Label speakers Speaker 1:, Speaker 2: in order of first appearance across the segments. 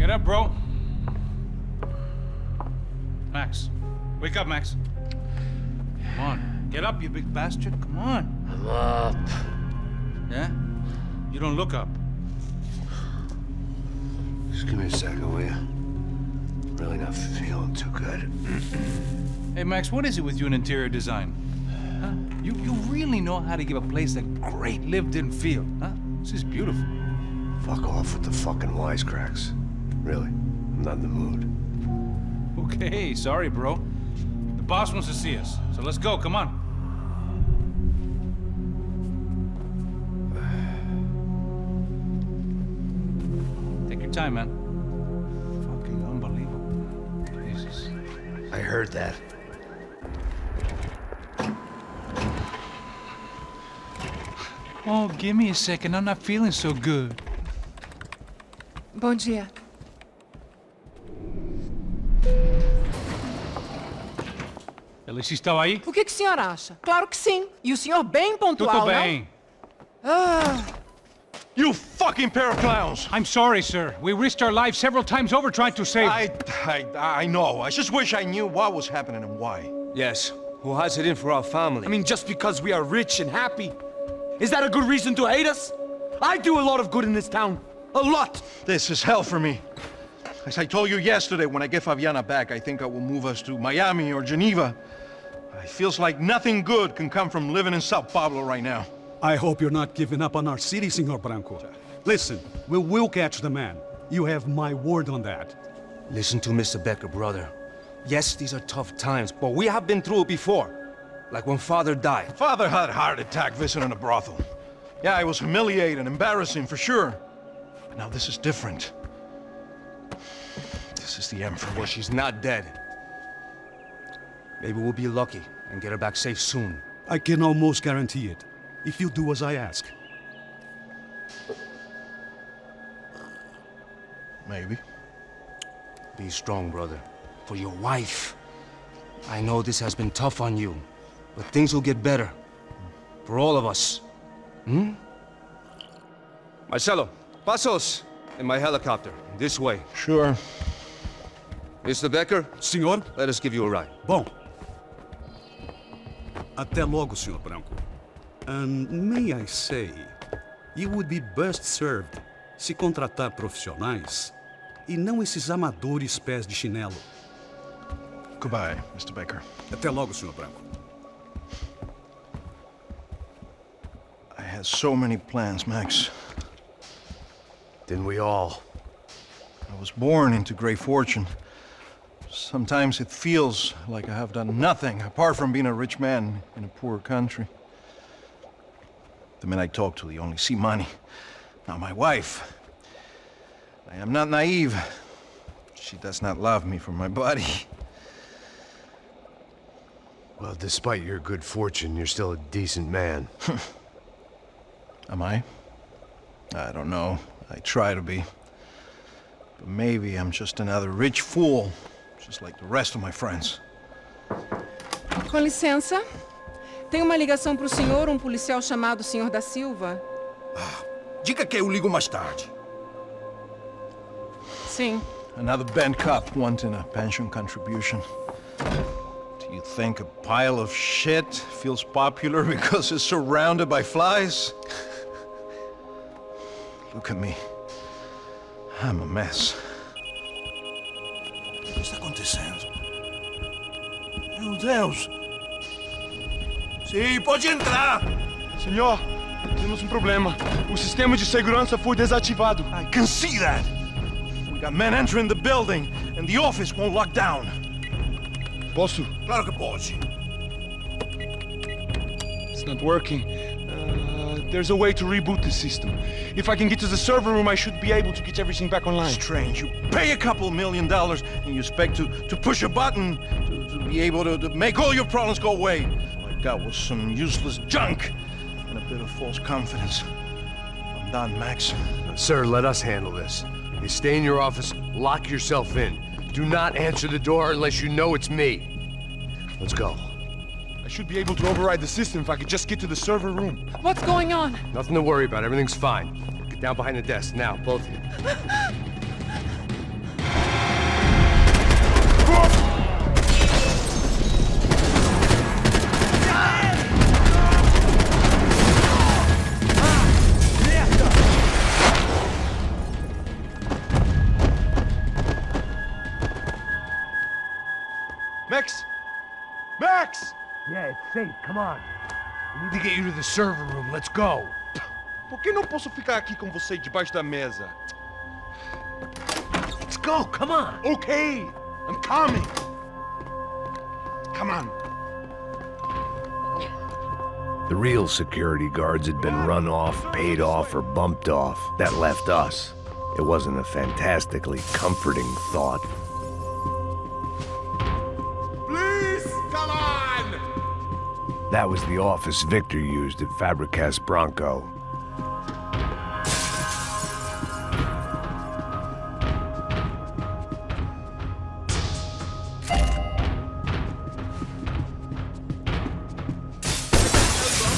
Speaker 1: Get up, bro. Max. Wake up, Max. Come on. Get up, you big bastard. Come on.
Speaker 2: I'm up.
Speaker 1: Yeah? You don't look up.
Speaker 2: Just give me a second, will you? Really not feeling too good.
Speaker 1: Hey, Max, what is it with you in interior design? Huh? You really know how to give a place a great lived-in feel, huh? This is beautiful.
Speaker 2: Fuck off with the fucking wisecracks. Really, I'm not in the mood.
Speaker 1: Okay, sorry, bro. The boss wants to see us, so let's go, come on. Take your time, man. Fucking unbelievable. Jesus.
Speaker 2: I heard that.
Speaker 1: Oh, give me a second. I'm not feeling so good.
Speaker 3: Bom dia.
Speaker 1: Alice estava aí?
Speaker 3: O que o senhor acha? Claro que sim. E o senhor bem pontual,
Speaker 1: Tudo bem.
Speaker 3: não?
Speaker 4: You fucking pair of clowns!
Speaker 1: I'm sorry, sir. We risked our lives several times over trying to save...
Speaker 4: I know. I just wish I knew what was happening and why.
Speaker 5: Yes, who has it in for our family? I mean, just because we are rich and happy, is that a good reason to hate us? I do a lot of good in this town. A lot!
Speaker 4: This is hell for me. As I told you yesterday, when I get Fabiana back, I think I will move us to Miami or Geneva. It feels like nothing good can come from living in Сан-Паулу right now.
Speaker 6: I hope you're not giving up on our city, Senor Branco. Listen, we will catch the man. You have my word on that.
Speaker 5: Listen to Mr. Becker, brother. Yes, these are tough times, but we have been through it before. Like when Father died.
Speaker 4: Father had a heart attack visiting a brothel. Yeah, it was humiliating, embarrassing, for sure. But now this is different. This is the end for me.
Speaker 5: Well, she's not dead. Maybe we'll be lucky and get her back safe soon.
Speaker 6: I can almost guarantee it, if you do as I ask.
Speaker 4: Maybe.
Speaker 5: Be strong, brother. For your wife. I know this has been tough on you, but things will get better. For all of us. Hmm? Marcelo, pasos in my helicopter. This way.
Speaker 4: Sure.
Speaker 5: Mr. Becker,
Speaker 6: Senhor?
Speaker 5: let us give you a ride.
Speaker 6: Bom. Até logo, Senhor Branco. And may I say, you would be best served se contratar profissionais e não esses amadores pés de chinelo.
Speaker 4: Goodbye, Mr. Becker.
Speaker 6: Até logo, Senhor Branco.
Speaker 4: I had so many plans, Max.
Speaker 2: Didn't we all?
Speaker 4: I was born into great fortune. Sometimes it feels like I have done nothing apart from being a rich man in a poor country. The men I talk to, they only see money. Now my wife, I am not naive. She does not love me for my body.
Speaker 2: Well, despite your good fortune, you're still a decent man.
Speaker 4: Am I? I don't know. I try to be. But maybe I'm just another rich fool, just like the rest of my friends.
Speaker 3: Com licença. Tem uma ligação para o senhor, policial chamado Sr. da Silva.
Speaker 7: Diga que eu ligo mais tarde.
Speaker 3: Sim.
Speaker 4: Another bent cop wanting a pension contribution. Do you think a pile of shit feels popular because it's surrounded by flies? Look at me. I'm a mess.
Speaker 7: O que está acontecendo? Meu Deus! Sim, pode entrar!
Speaker 5: Senhor, temos problema. O sistema de segurança foi desativado.
Speaker 4: I can see that! We got men entering the building, and the office won't lock down.
Speaker 5: Posso?
Speaker 7: Claro que pode.
Speaker 5: It's not working. There's a way to reboot the system. If I can get to the server room, I should be able to get everything back online.
Speaker 4: Strange. You pay a couple $1 million, and you expect to push a button to be able to make all your problems go away. All I got was some useless junk and a bit of false confidence. I'm done, Max.
Speaker 2: Sir, let us handle this. You stay in your office, lock yourself in. Do not answer the door unless you know it's me. Let's go.
Speaker 5: I should be able to override the system if I could just get to the server room.
Speaker 3: What's going on?
Speaker 2: Nothing to worry about. Everything's fine. Get down behind the desk now, both of you. Max! Max!
Speaker 8: Yeah, it's safe. Come on.
Speaker 2: We need to get you to the server room. Let's go.
Speaker 9: Por que não posso ficar aqui com você debaixo da mesa?
Speaker 2: Let's go. Come on.
Speaker 9: Okay, I'm coming. Come on.
Speaker 2: The real security guards had been run off, paid off, or bumped off. That left us. It wasn't a fantastically comforting thought.
Speaker 9: Please, come on!
Speaker 2: That was the office Victor used at Fabricas Bronco.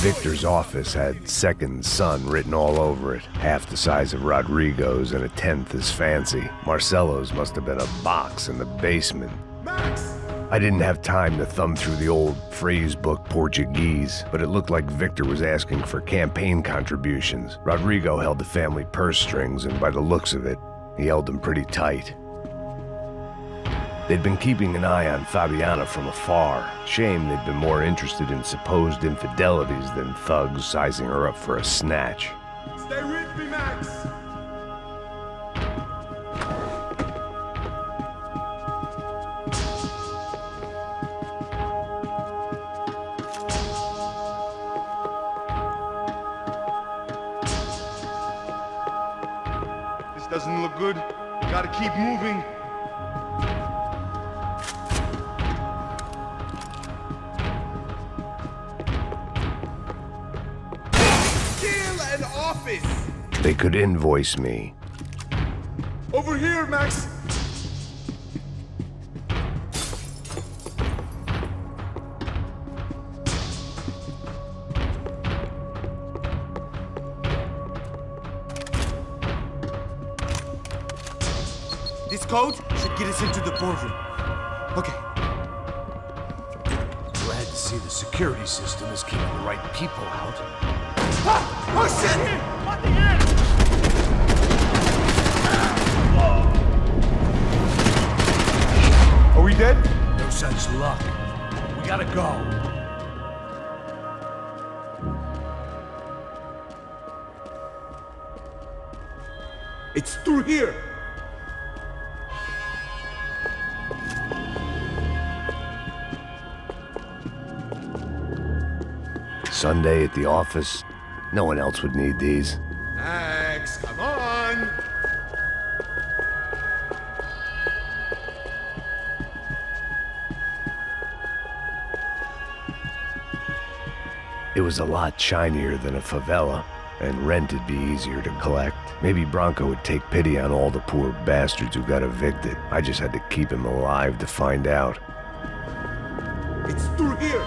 Speaker 2: Victor's office had second son written all over it, half the size of Rodrigo's and a tenth as fancy. Marcelo's must have been a box in the basement.
Speaker 9: Max!
Speaker 2: I didn't have time to thumb through the old phrase book Portuguese, but it looked like Victor was asking for campaign contributions. Rodrigo held the family purse strings, and by the looks of it, he held them pretty tight. They'd been keeping an eye on Fabiana from afar. Shame they'd been more interested in supposed infidelities than thugs sizing her up for a snatch.
Speaker 9: Stay with me, Max! This doesn't look good. We gotta keep moving.
Speaker 2: They could invoice me.
Speaker 9: Over here, Max!
Speaker 5: This code should get us into the boardroom. Okay.
Speaker 2: Glad to see the security system is keeping the right people out.
Speaker 5: Ah! Oh shit! What the heck?
Speaker 9: Are we dead?
Speaker 2: No such luck. We gotta go.
Speaker 9: It's through here!
Speaker 2: Sunday at the office. No one else would need these.
Speaker 9: Max, come on!
Speaker 2: It was a lot shinier than a favela, and rent'd be easier to collect. Maybe Bronco would take pity on all the poor bastards who got evicted. I just had to keep him alive to find out.
Speaker 9: It's through here!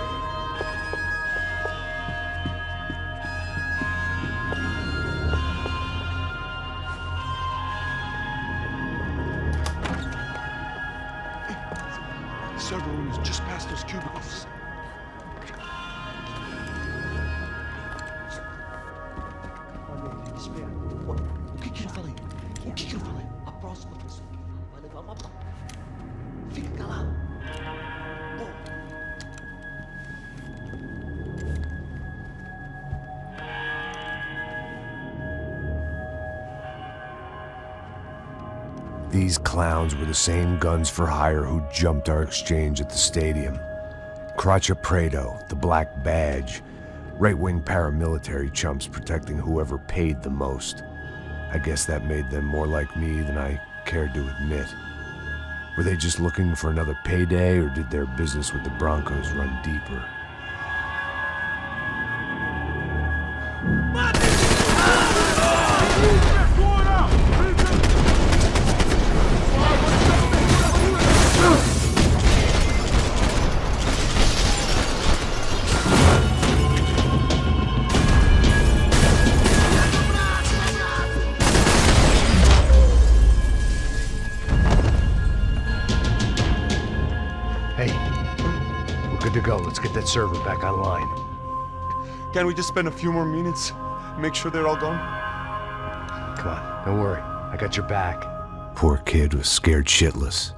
Speaker 9: The server room is just past those cubicles.
Speaker 8: O que eu falei? O que eu falei? A próxima pessoa vai levar uma bala. Fica calado. Bom.
Speaker 2: These clowns were the same guns for hire who jumped our exchange at the stadium. Craccia Prado, the Black Badge, right-wing paramilitary chumps protecting whoever paid the most. I guess that made them more like me than I cared to admit. Were they just looking for another payday, or did their business with the Broncos run deeper? get that server back online.
Speaker 9: Can we just spend a few more minutes? Make sure they're all gone?
Speaker 2: Come on, don't worry. I got your back. Poor kid was scared shitless,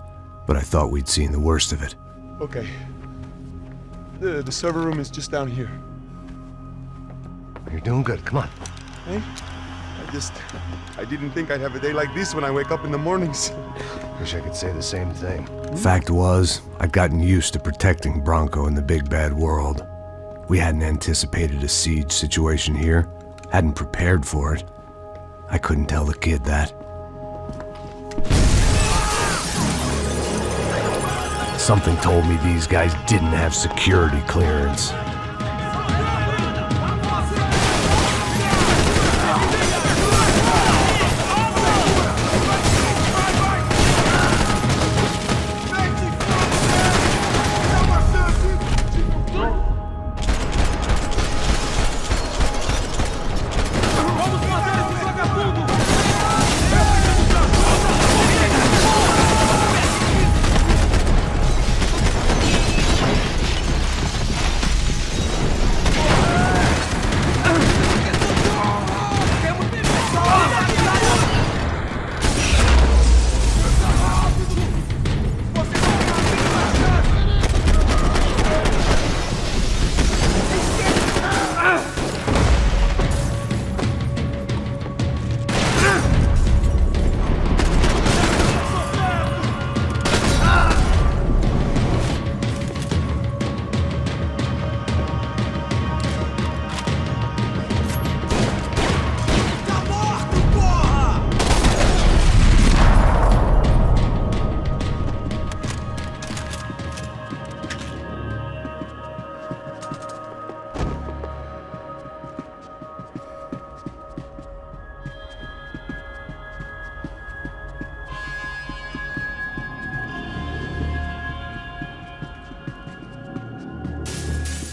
Speaker 2: but I thought we'd seen the worst of it.
Speaker 9: Okay. The server room is just down here.
Speaker 2: You're doing good. Come on.
Speaker 9: Hey? I didn't think I'd have a day like this when I wake up in the mornings.
Speaker 2: Wish I could say the same thing. Fact was, I'd gotten used to protecting Bronco in the big bad world. We hadn't anticipated a siege situation here, hadn't prepared for it. I couldn't tell the kid that. Something told me these guys didn't have security clearance.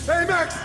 Speaker 9: Hey, Max!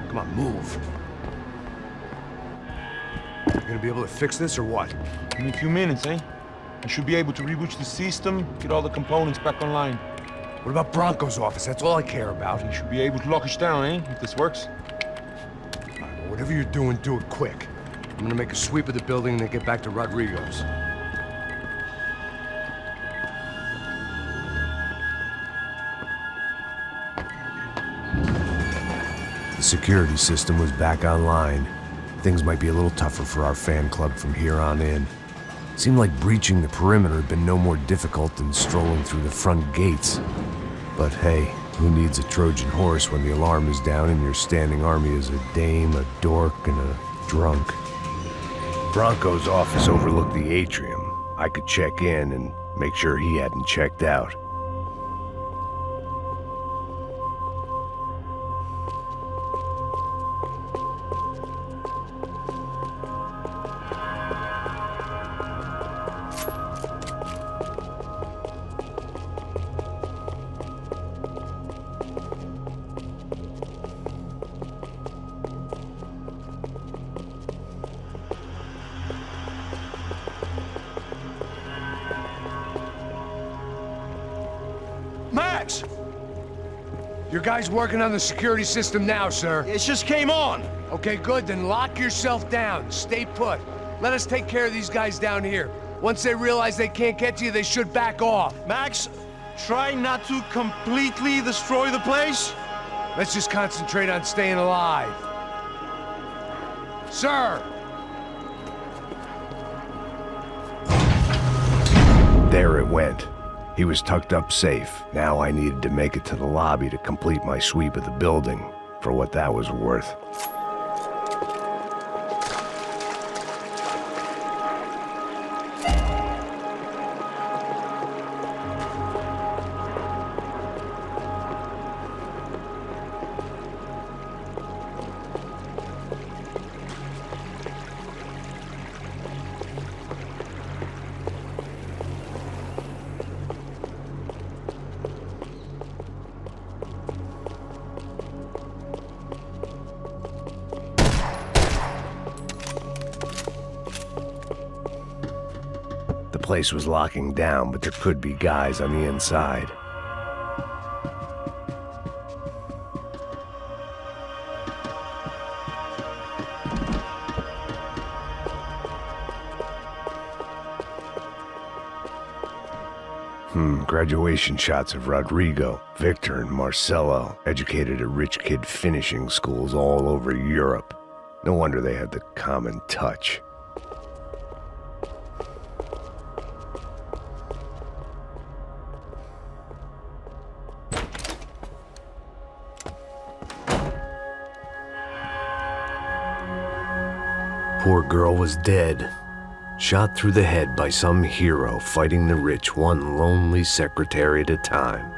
Speaker 2: Come on, move. You gonna be able to fix this or what?
Speaker 9: In a few minutes, eh? I should be able to reboot the system, get all the components back online.
Speaker 2: What about Bronco's office? That's all I care about.
Speaker 9: You should be able to lock us down, eh? If this works.
Speaker 2: All right, well, whatever you're doing, do it quick. I'm gonna make a sweep of the building and then get back to Rodrigo's. The security system was back online. Things might be a little tougher for our fan club from here on in. Seemed like breaching the perimeter had been no more difficult than strolling through the front gates. But hey, who needs a Trojan horse when the alarm is down and your standing army is a dame, a dork, and a drunk? Bronco's office overlooked the atrium. I could check in and make sure he hadn't checked out.
Speaker 4: Max!
Speaker 2: Your guys working on the security system now, sir.
Speaker 4: It just came on!
Speaker 2: Okay, good, then lock yourself down. Stay put. Let us take care of these guys down here. Once they realize they can't get to you, they should back off.
Speaker 4: Max, try not to completely destroy the place.
Speaker 2: Let's just concentrate on staying alive.
Speaker 5: Sir!
Speaker 2: There it went. He was tucked up safe. Now I needed to make it to the lobby to complete my sweep of the building, for what that was worth. The place was locking down, but there could be guys on the inside. Graduation shots of Rodrigo, Victor, and Marcelo, educated at rich kid finishing schools all over Europe. No wonder they had the common touch. Poor girl was dead. Shot through the head by some hero fighting the rich one lonely secretary at a time.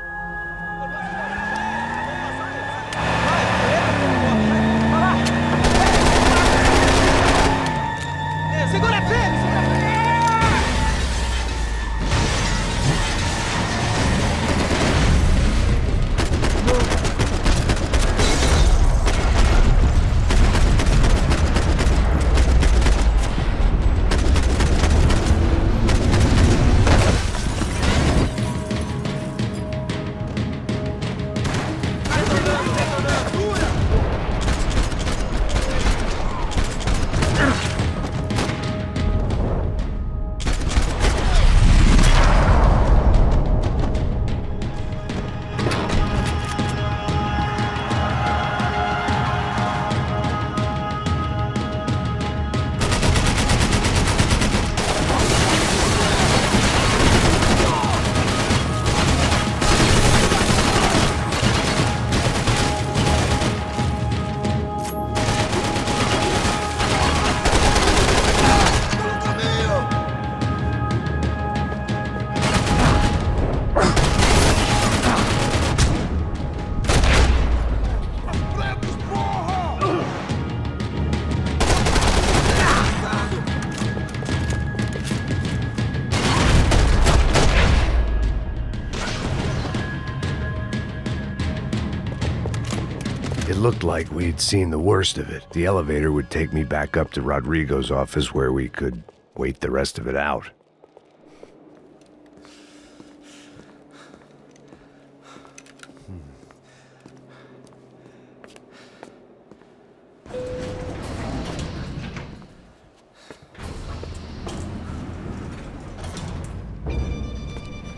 Speaker 2: It looked like we'd seen the worst of it. The elevator would take me back up to Rodrigo's office where we could wait the rest of it out.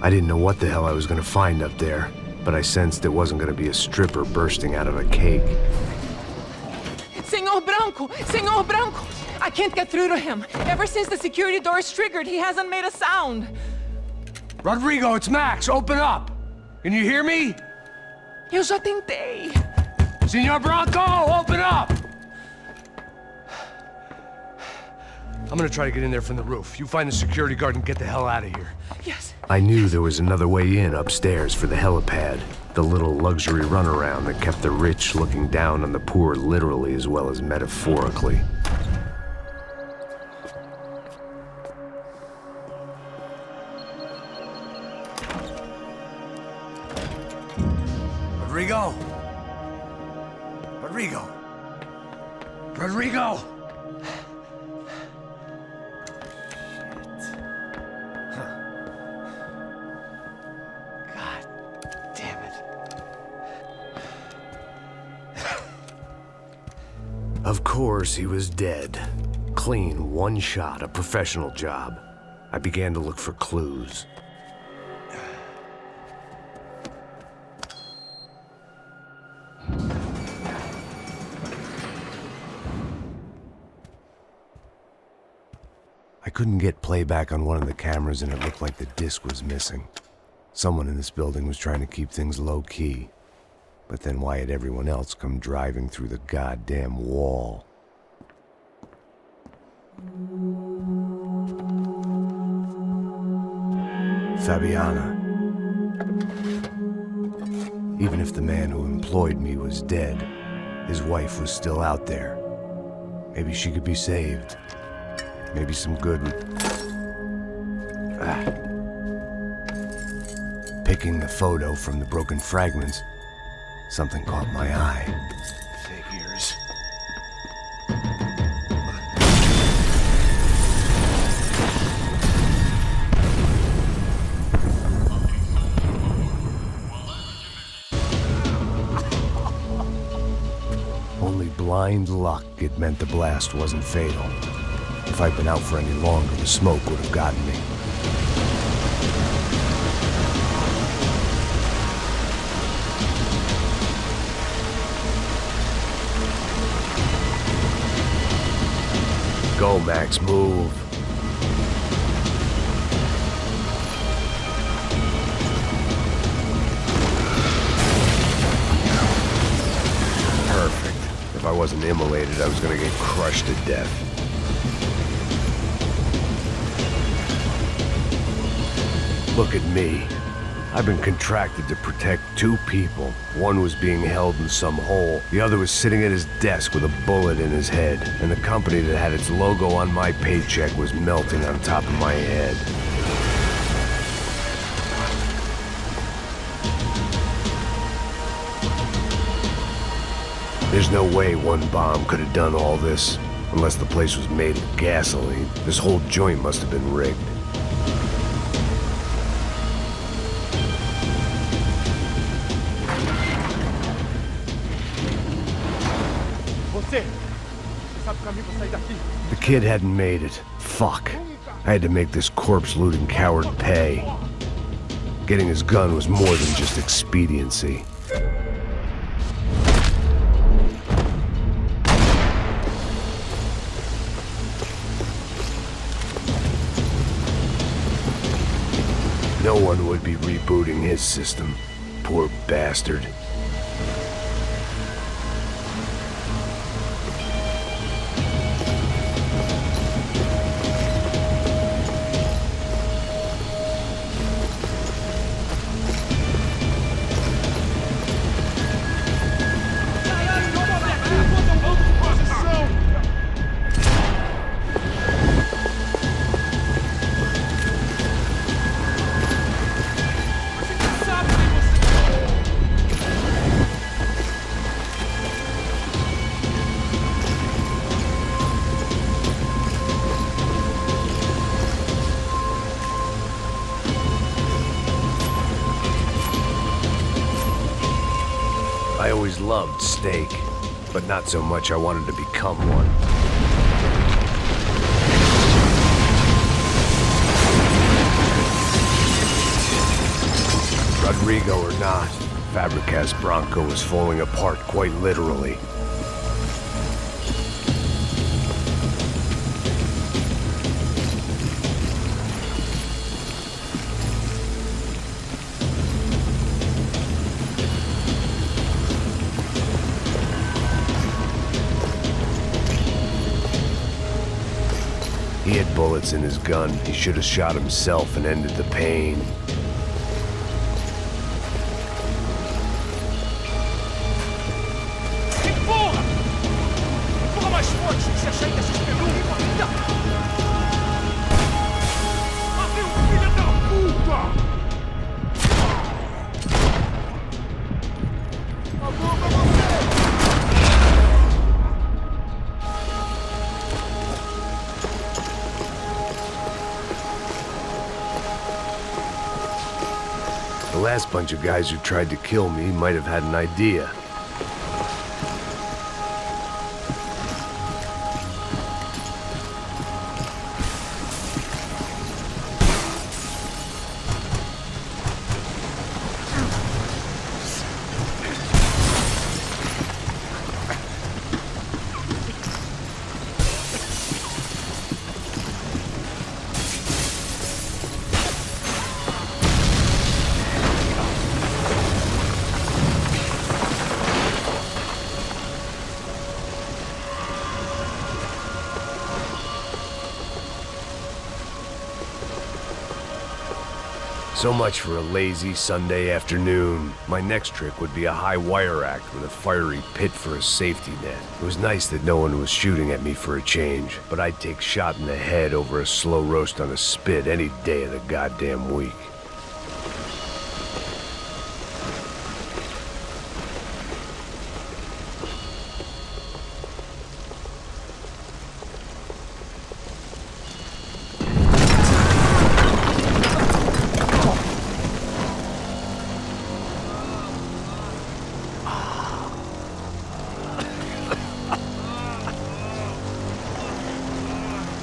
Speaker 2: I didn't know what the hell I was going to find up there, but I sensed it wasn't going to be a stripper bursting out of a cake.
Speaker 3: Senor Branco! Senor Branco! I can't get through to him. Ever since the security door is triggered, he hasn't made a sound.
Speaker 5: Rodrigo, it's Max. Open up. Can you hear me?
Speaker 3: Eu já tentei.
Speaker 5: Senor Branco, open up! I'm gonna try to get in there from the roof. You find the security guard and get the hell out of here.
Speaker 3: Yes.
Speaker 2: I knew there was another way in upstairs for the helipad, the little luxury runaround that kept the rich looking down on the poor literally as well as metaphorically.
Speaker 5: Rodrigo! Rodrigo! Rodrigo!
Speaker 2: Of course, he was dead. Clean, one shot, a professional job. I began to look for clues. couldn't get playback on one of the cameras and it looked like the disc was missing. Someone in this building was trying to keep things low-key. But then why had everyone else come driving through the goddamn wall? Fabiana. Even if the man who employed me was dead, his wife was still out there. Maybe she could be saved. Maybe some good would... Picking the photo from the broken fragments, something caught my eye. Figures. Only blind luck it meant the blast wasn't fatal. If I'd been out for any longer, the smoke would have gotten me. Go, Max, move. Perfect. If I wasn't immolated, I was gonna get crushed to death. Look at me. I've been contracted to protect two people. One was being held in some hole. The other was sitting at his desk with a bullet in his head. And the company that had its logo on my paycheck was melting on top of my head. There's no way one bomb could have done all this. Unless the place was made of gasoline. This whole joint must have been rigged. The kid hadn't made it. Fuck. I had to make this corpse-looting coward pay. Getting his gun was more than just expediency. No one would be rebooting his system. Poor bastard. I always loved steak, but not so much I wanted to become one. Rodrigo or not, Fabregas Bronco was falling apart quite literally. He had bullets in his gun. He should have shot himself and ended the pain. The last bunch of guys who tried to kill me might have had an idea. So much for a lazy Sunday afternoon. My next trick would be a high wire act with a fiery pit for a safety net. It was nice that no one was shooting at me for a change, but I'd take shot in the head over a slow roast on a spit any day of the goddamn week.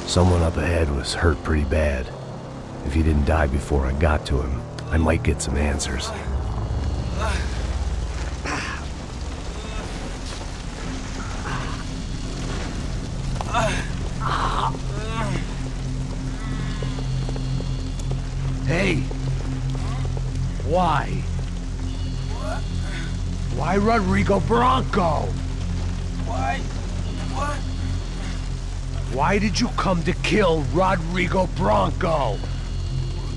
Speaker 2: Someone up ahead was hurt pretty bad. If he didn't die before I got to him, I might get some answers. Hey! Why? Why Rodrigo Bronco?
Speaker 5: Why? What?
Speaker 2: Why did you come to kill Rodrigo Bronco?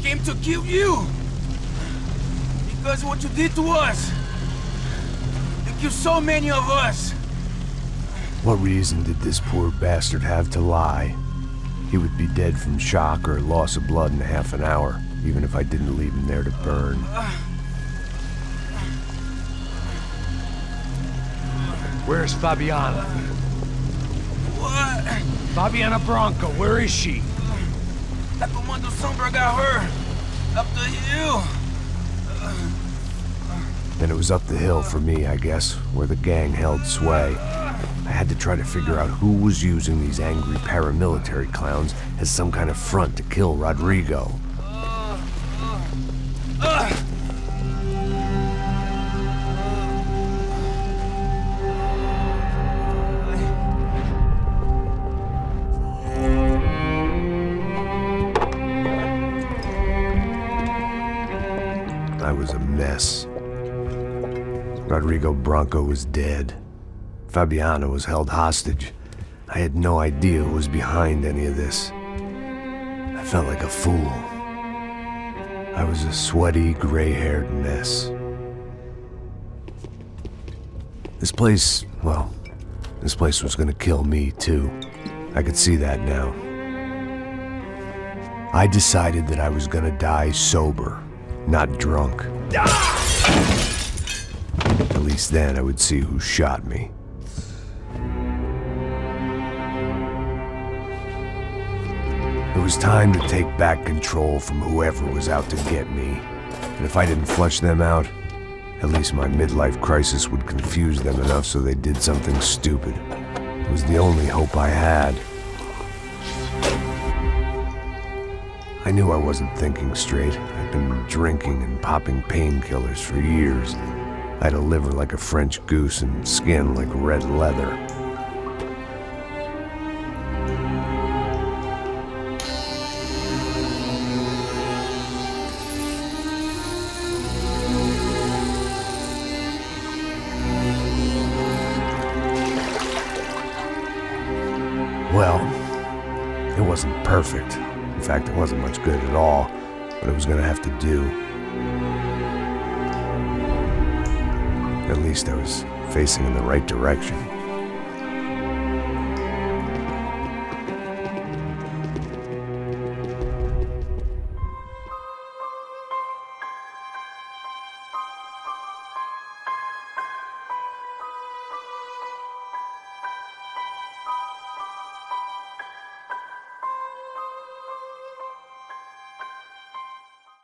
Speaker 5: Came to kill you! Because of what you did to us! You killed so many of us!
Speaker 2: What reason did this poor bastard have to lie? He would be dead from shock or loss of blood in half an hour, even if I didn't leave him there to burn. Where's Fabiana?
Speaker 5: What?
Speaker 2: Fabiana Bronco, where is she?
Speaker 5: That Commander Sombra got her! Up the hill!
Speaker 2: Then it was up the hill for me, I guess, where the gang held sway. I had to try to figure out who was using these angry paramilitary clowns as some kind of front to kill Rodrigo. I was a mess. Rodrigo Bronco was dead. Fabiana was held hostage. I had no idea who was behind any of this. I felt like a fool. I was a sweaty, gray-haired mess. This place was gonna kill me too. I could see that now. I decided that I was gonna die sober, not drunk. At least then I would see who shot me. It was time to take back control from whoever was out to get me. And if I didn't flush them out, at least my midlife crisis would confuse them enough so they did something stupid. It was the only hope I had. I knew I wasn't thinking straight. I'd been drinking and popping painkillers for years. I had a liver like a French goose and skin like red leather. Well, it wasn't perfect. In fact, it wasn't much good at all, but it was gonna have to do. At least I was facing in the right direction.